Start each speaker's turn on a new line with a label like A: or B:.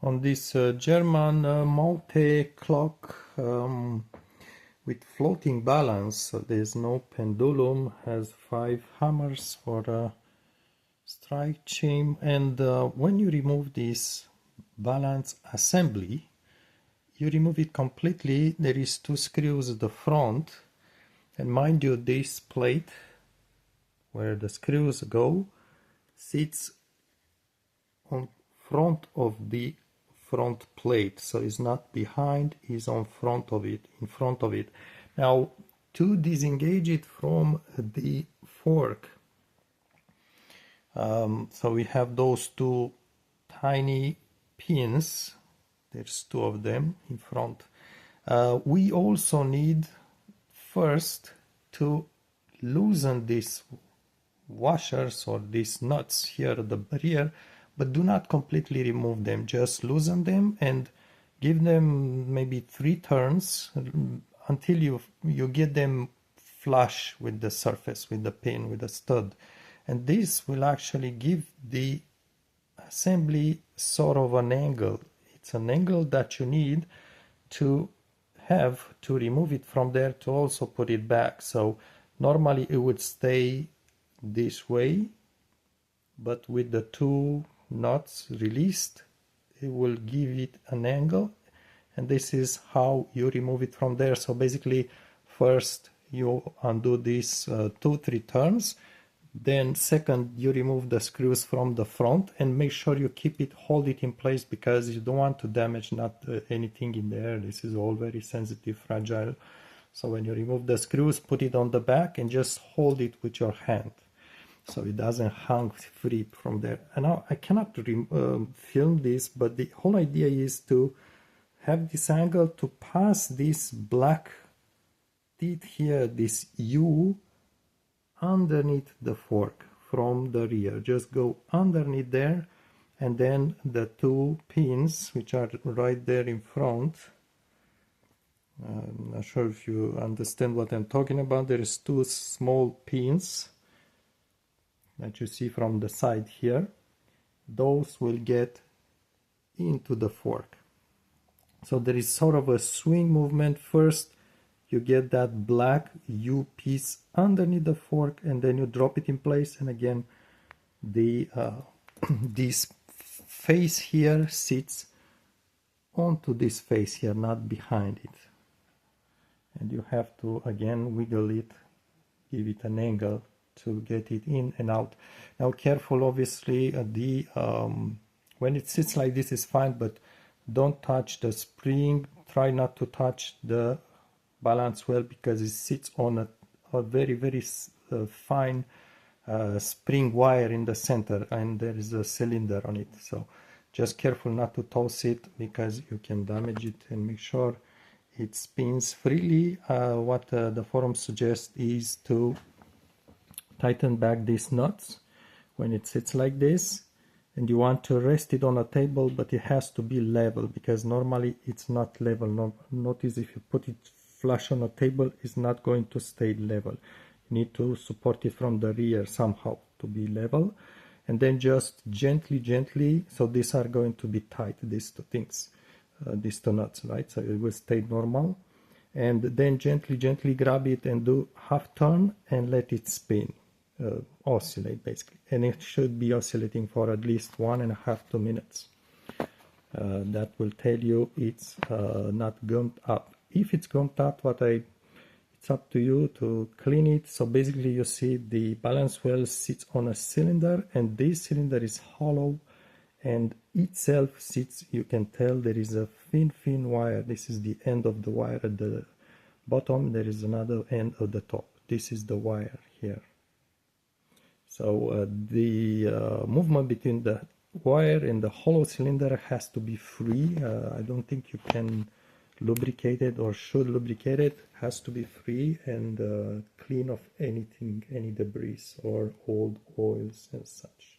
A: On this German Mauthle clock with floating balance, so there's no pendulum, has 5 hammers for a strike chain, and when you remove this balance assembly, you remove it completely. There is 2 screws at the front, and mind you, this plate where the screws go sits on front of the front plate, so it's not behind, it's on front of it, in front of it. Now, to disengage it from the fork, so we have those 2 tiny pins, there's 2 of them in front. We also need first to loosen these washers or these nuts here at the rear, but do not completely remove them, just loosen them and give them maybe 3 turns until you get them flush with the surface, with the pin, with the stud. And this will actually give the assembly sort of an angle. It's an angle that you need to have to remove it from there to also put it back. So normally it would stay this way, but with the 2 nuts released, it will give it an angle, and this is how you remove it from there. So basically, first you undo these 2-3 turns, then second you remove the screws from the front and make sure you hold it in place, because you don't want to damage anything in there. This is all very sensitive, fragile. So when you remove the screws, put it on the back and just hold it with your hand, so it doesn't hang free from there. And now I cannot film this, but the whole idea is to have this angle to pass this black teeth here, this U, underneath the fork from the rear. Just go underneath there, and then the 2 pins which are right there in front. I'm not sure if you understand what I'm talking about. There is 2 small pins that you see from the side here. Those will get into the fork. So there is sort of a swing movement. First you get that black U piece underneath the fork, and then you drop it in place, and again the this face here sits onto this face here, not behind it, and you have to again wiggle it, give it an angle to get it in and out. Now careful, obviously, when it sits like this is fine, but don't touch the spring. Try not to touch the balance well, because it sits on a very fine spring wire in the center, and there is a cylinder on it. So just careful not to toss it, because you can damage it, and make sure it spins freely. What the forum suggests is to tighten back these nuts when it sits like this, and you want to rest it on a table, but it has to be level, because normally it's not level. Notice if you put it flush on a table, it's not going to stay level. You need to support it from the rear somehow to be level, and then just gently, so these are going to be tight, these 2 things, these 2 nuts, right? So it will stay normal, and then gently grab it and do half turn and let it spin, oscillate basically, and it should be oscillating for at least 1.5-2 minutes. That will tell you it's not gummed up. If it's gummed up, it's up to you to clean it. So basically you see the balance wheel sits on a cylinder, and this cylinder is hollow, and itself sits, you can tell there is a thin wire. This is the end of the wire at the bottom, there is another end at the top. This is the wire here. So the movement between the wire and the hollow cylinder has to be free. I don't think you can lubricate it or should lubricate it. Has to be free and clean of anything, any debris or old oils and such.